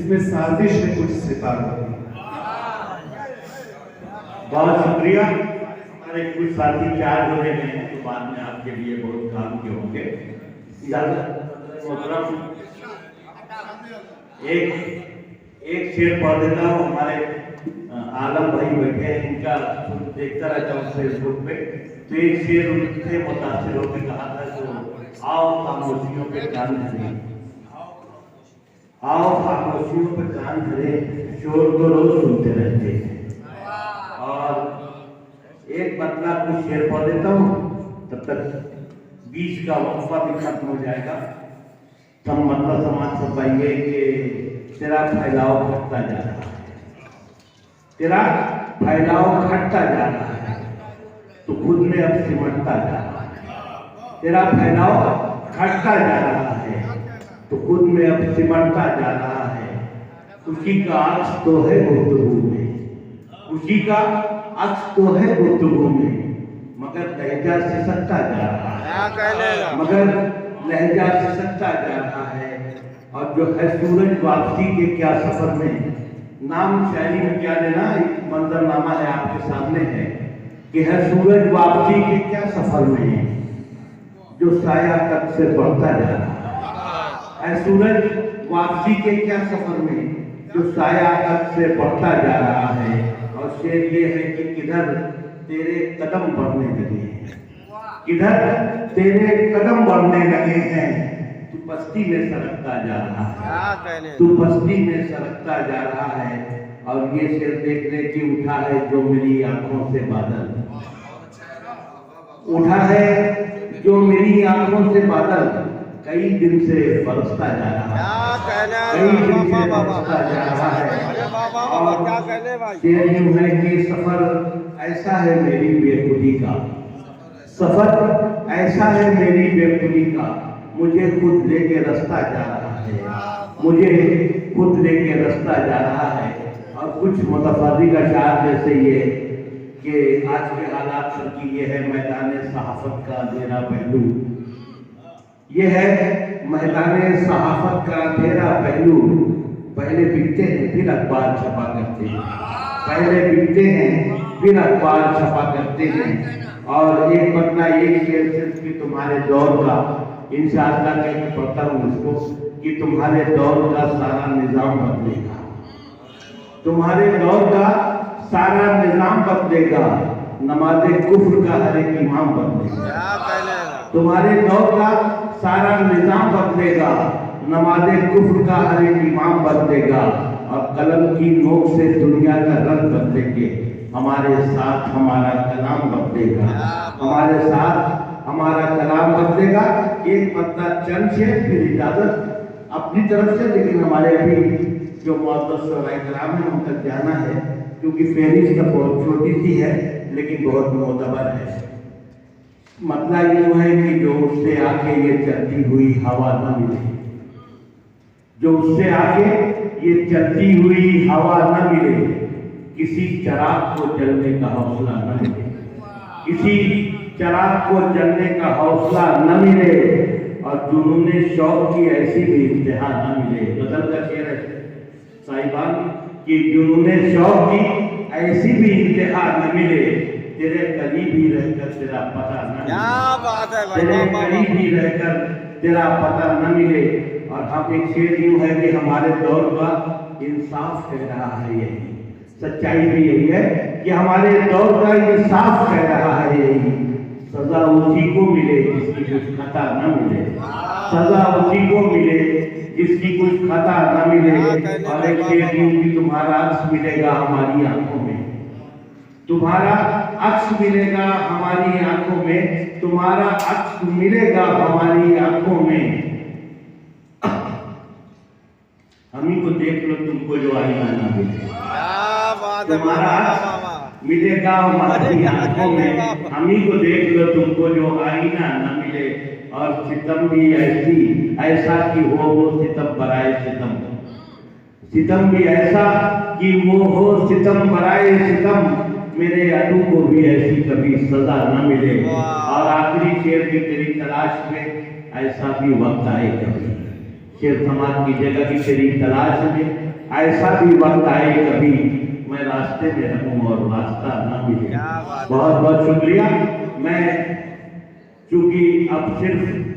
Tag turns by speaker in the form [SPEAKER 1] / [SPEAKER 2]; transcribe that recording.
[SPEAKER 1] इसमें साजिश है कुछ सितारों की।
[SPEAKER 2] बहुत शुक्रिया। हमारे कुछ साथी चार्ज हो रहे हैं तो बाद में आपके लिए बहुत काम के होंगे। एक शेर पढ़ देता हूँ। हमारे आलम भाई बैठे हैं, इनका देखता रहता हूँ फेसबुक पे, तो एक शेर उनसे मुतासिर होकर कहा था, तो आओ खामोशियों पे कान धरे, आओ खामोशियों पे कान धरे, शोर तो रोज सुनते रहते हैं। और एक मतलब कुछ शेर पढ़ देता हूँ, तब तक बीच का वक्फा भी खत्म हो जाएगा। सब मतलब समाज से पाइए कि तेरा फैलाव घटता जा रहा है, तेरा फैलाव घटता जा रहा है, तो खुद में अब सिमटता जा रहा है। तेरा फैलाव घटता जा रहा है, तो खुद में अब सिमटता जा रहा है। उसी का अक्स तो है गुफ्तगू में, उसी का अक्स तो है गुफ्तगू में, मगर लहजा सिसकता जा रहा है, मगर लहजा सिसकता जा रहा है। और जो है सूरज वापसी के क्या सफर में, नाम शैली में क्या लेना, एक मंजरनामा है आपके सामने है कि है सूरज वापसी के क्या सफर में, जो साया तक से बढ़ता जा रहा है। सूरज वापसी के क्या सफर में, जो साया तक से बढ़ता जा रहा है। और शेर ये है कि किधर तेरे कदम बढ़ने लगे हैं, किधर तेरे कदम बढ़ने लगे हैं, तू बस्ती में सरकता जा रहा है, तू बस्ती में सरकता जा रहा है। और ये शेर देखने की उठा है जो मेरी आंखों से बादल, उठा है जो मेरी आंखों से बादल, कई दिन से बरसता जा रहा है, कई दिन से बरसता जा रहा है। और शेर यूं है कि सफर ऐसा है मेरी बेखुदी का, सफर ऐसा है मेरी बेखुदी का, मुझे खुद लेके रास्ता जा रहा है, मुझे खुद लेके रास्ता जा रहा है। और कुछ मुतफर्रिक अशार जैसे ये कि आज के हालात पर की ये है मैदान सहाफत का अंधेरा पहलू, ये है मैदान सहाफत का अंधेरा पहलू, पहले बिकते हैं फिर अखबार छपा करते हैं, पहले बिकते हैं फिर अखबार छपा करते हैं। और एक बदला एक शेर सिर्फ कि तुम्हारे दौर का, इंशाअल्लाह कह के पढ़ता हूँ इसको, कि तुम्हारे दौर का सारा निजाम बदलेगा, तुम्हारे दौर का सारा निजाम बदलेगा, नमाज़े कुफ्र का हर एक इमाम बदलेगा, तुम्हारे दौर का सारा निजाम बदलेगा, नमाज़े कुफ्र का हर एक इमाम बदलेगा। और कलम की नोक से दुनिया का रंग बदलेंगे, हमारे साथ हमारा कलाम बदलेगा, हमारे साथ हमारा कलाम बदलेगा। एक मतलब चंद से फिर इजाजत अपनी तरफ से, लेकिन हमारे भी जो मुअज़्ज़ज़ शोराए कराम है उन तक जाना है, क्योंकि फहरिस्त तो बहुत छोटी सी है लेकिन बहुत मोतबर है। मतलब यूँ है कि जो उससे आके ये चलती हुई हवा न मिले, जो उससे आगे ये चलती हुई हवा न मिले, किसी चिराग को जलने का हौसला न मिले, किसी चिराग को जलने का हौसला न मिले, और जुनूने शौक की ऐसी भी इंतहा न मिले। बदल का शेर है साहिबान कि जुनूने शौक की ऐसी भी इंतहा न मिले, तेरे करीब ही रहकर तेरा पता न मिले, क्या बात है भाई, तेरे करीब ही रहकर तेरा पता न मिले। और हम एक शेर यूँ है कि हमारे दौर का इंसाफ कह रहा है यही, सच्चाई भी यही है कि हमारे दौर का इंसाफ कह रहा है यही, सजा उसी को मिले जिसकी कुछ खता न मिले, सजा उसी को मिले जिसकी कुछ खता न मिले। और एक शेर यूँ कि तुम्हारा अक्स मिलेगा हमारी आंखों में, तुम्हारा अक्स मिलेगा हमारी आंखों में, तुम्हारा अक्स मिलेगा हमारी आंखों में। हम ही को देख लो तुमको जो आईना ना मिले, तुम्हारा मिलेगा हमारी आंखों में, हम ही को देख लो तुमको जो आईना न मिले। और सितम भी ऐसी ऐसा कि वो सितम बराए सितम, सितम भी ऐसा कि वो हो सितम बराए सितम, मेरे अदू को भी ऐसी कभी सजा न मिले। और आखिरी शेर की तेरी तलाश में ऐसा भी वक्त आए कभी, शेर समाज की जगह की तेरी तलाश में ऐसा भी वक्त आए कभी मैं रास्ते में रहूं और रास्ता ना मिले। बहुत बहुत शुक्रिया। मैं चूंकि अब सिर्फ